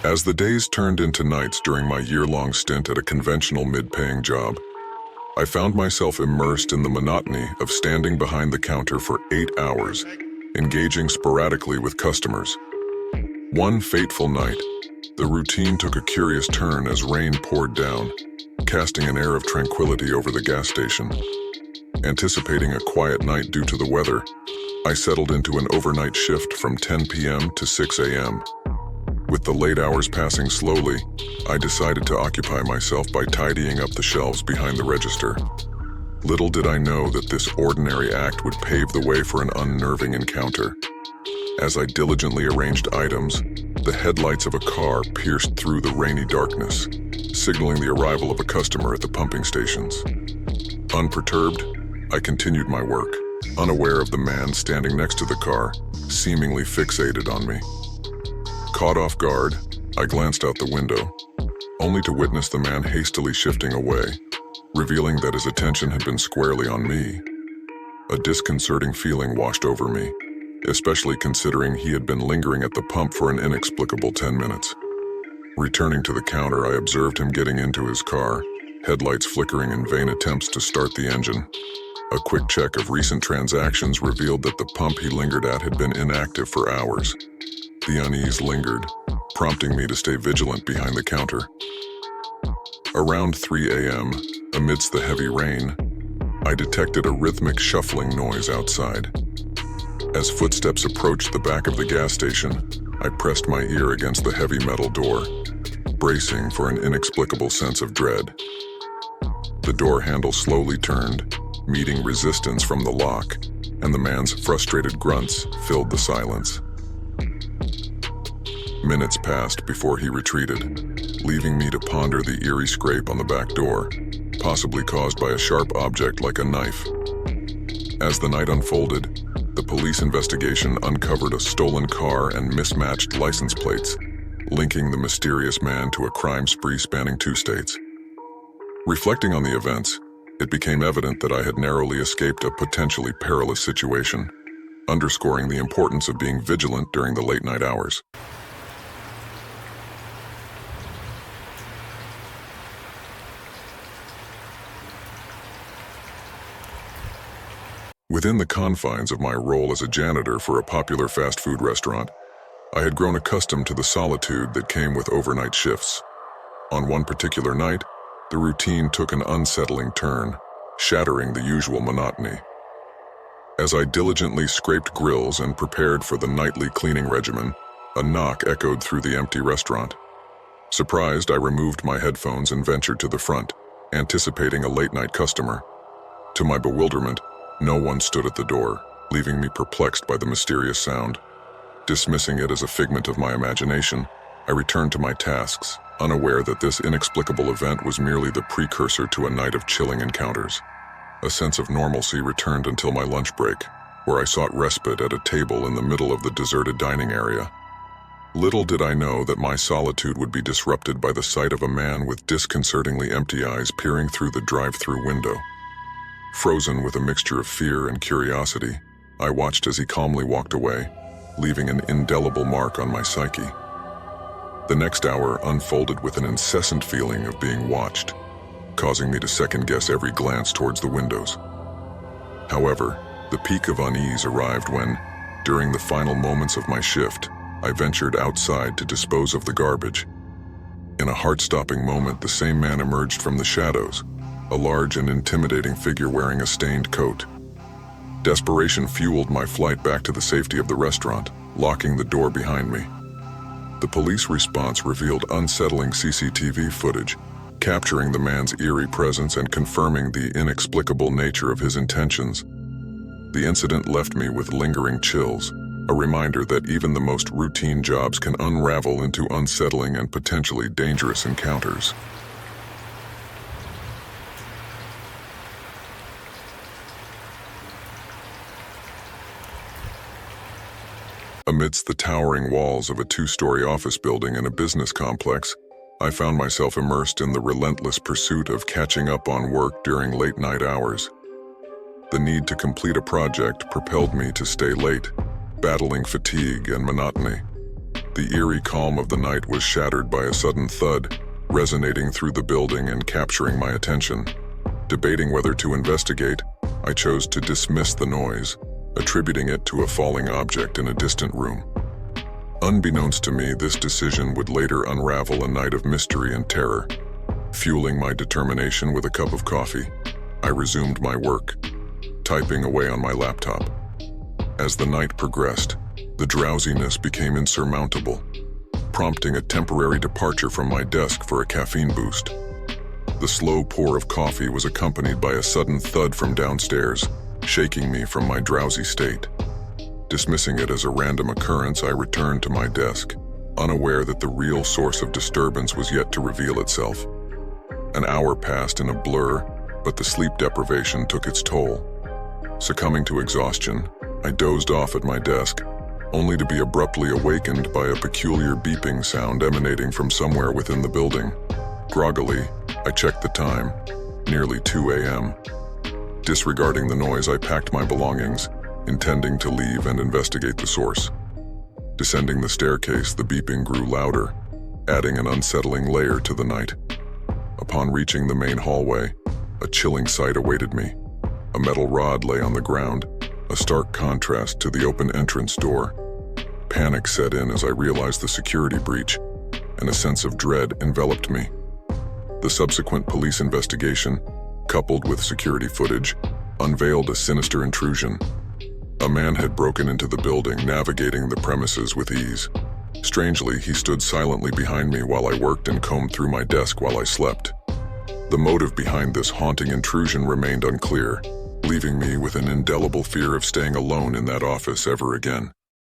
As the days turned into nights during my year-long stint at a conventional mid-paying job, I found myself immersed in the monotony of standing behind the counter for 8 hours, engaging sporadically with customers. One fateful night, the routine took a curious turn as rain poured down, casting an air of tranquility over the gas station. Anticipating a quiet night due to the weather, I settled into an overnight shift from 10 p.m. to 6 a.m. With the late hours passing slowly, I decided to occupy myself by tidying up the shelves behind the register. Little did I know that this ordinary act would pave the way for an unnerving encounter. As I diligently arranged items, the headlights of a car pierced through the rainy darkness, signaling the arrival of a customer at the pumping stations. Unperturbed, I continued my work, unaware of the man standing next to the car, seemingly fixated on me. Caught off guard, I glanced out the window, only to witness the man hastily shifting away, revealing that his attention had been squarely on me. A disconcerting feeling washed over me, especially considering he had been lingering at the pump for an inexplicable 10 minutes. Returning to the counter, I observed him getting into his car, headlights flickering in vain attempts to start the engine. A quick check of recent transactions revealed that the pump he lingered at had been inactive for hours. The unease lingered, prompting me to stay vigilant behind the counter. Around 3 a.m., amidst the heavy rain, I detected a rhythmic shuffling noise outside. As footsteps approached the back of the gas station, I pressed my ear against the heavy metal door, bracing for an inexplicable sense of dread. The door handle slowly turned, meeting resistance from the lock, and the man's frustrated grunts filled the silence. Minutes passed before he retreated, leaving me to ponder the eerie scrape on the back door, possibly caused by a sharp object like a knife. As the night unfolded, the police investigation uncovered a stolen car and mismatched license plates, linking the mysterious man to a crime spree spanning 2 states. Reflecting on the events, it became evident that I had narrowly escaped a potentially perilous situation, underscoring the importance of being vigilant during the late-night hours. Within the confines of my role as a janitor for a popular fast food restaurant, I had grown accustomed to the solitude that came with overnight shifts. On one particular night, the routine took an unsettling turn, shattering the usual monotony. As I diligently scraped grills and prepared for the nightly cleaning regimen, a knock echoed through the empty restaurant. Surprised, I removed my headphones and ventured to the front, anticipating a late-night customer. To my bewilderment, no one stood at the door, leaving me perplexed by the mysterious sound. Dismissing it as a figment of my imagination, I returned to my tasks, unaware that this inexplicable event was merely the precursor to a night of chilling encounters. A sense of normalcy returned until my lunch break, where I sought respite at a table in the middle of the deserted dining area. Little did I know that my solitude would be disrupted by the sight of a man with disconcertingly empty eyes peering through the drive-through window. Frozen with a mixture of fear and curiosity, I watched as he calmly walked away, leaving an indelible mark on my psyche. The next hour unfolded with an incessant feeling of being watched, causing me to second-guess every glance towards the windows. However, the peak of unease arrived when, during the final moments of my shift, I ventured outside to dispose of the garbage. In a heart-stopping moment, the same man emerged from the shadows, a large and intimidating figure wearing a stained coat. Desperation fueled my flight back to the safety of the restaurant, locking the door behind me. The police response revealed unsettling CCTV footage, capturing the man's eerie presence and confirming the inexplicable nature of his intentions. The incident left me with lingering chills, a reminder that even the most routine jobs can unravel into unsettling and potentially dangerous encounters. Amidst the towering walls of a 2-story office building in a business complex, I found myself immersed in the relentless pursuit of catching up on work during late-night hours. The need to complete a project propelled me to stay late, battling fatigue and monotony. The eerie calm of the night was shattered by a sudden thud, resonating through the building and capturing my attention. Debating whether to investigate, I chose to dismiss the noise, attributing it to a falling object in a distant room. Unbeknownst to me, this decision would later unravel a night of mystery and terror. Fueling my determination with a cup of coffee, I resumed my work, typing away on my laptop. As the night progressed, the drowsiness became insurmountable, prompting a temporary departure from my desk for a caffeine boost. The slow pour of coffee was accompanied by a sudden thud from downstairs, shaking me from my drowsy state. Dismissing it as a random occurrence, I returned to my desk, unaware that the real source of disturbance was yet to reveal itself. An hour passed in a blur, but the sleep deprivation took its toll. Succumbing to exhaustion, I dozed off at my desk, only to be abruptly awakened by a peculiar beeping sound emanating from somewhere within the building. Groggily, I checked the time, nearly 2 a.m. Disregarding the noise, I packed my belongings, intending to leave and investigate the source. Descending the staircase, the beeping grew louder, adding an unsettling layer to the night. Upon reaching the main hallway, a chilling sight awaited me. A metal rod lay on the ground, a stark contrast to the open entrance door. Panic set in as I realized the security breach, and a sense of dread enveloped me. The subsequent police investigation, coupled with security footage, unveiled a sinister intrusion. A man had broken into the building, navigating the premises with ease. Strangely, he stood silently behind me while I worked and combed through my desk while I slept. The motive behind this haunting intrusion remained unclear, leaving me with an indelible fear of staying alone in that office ever again.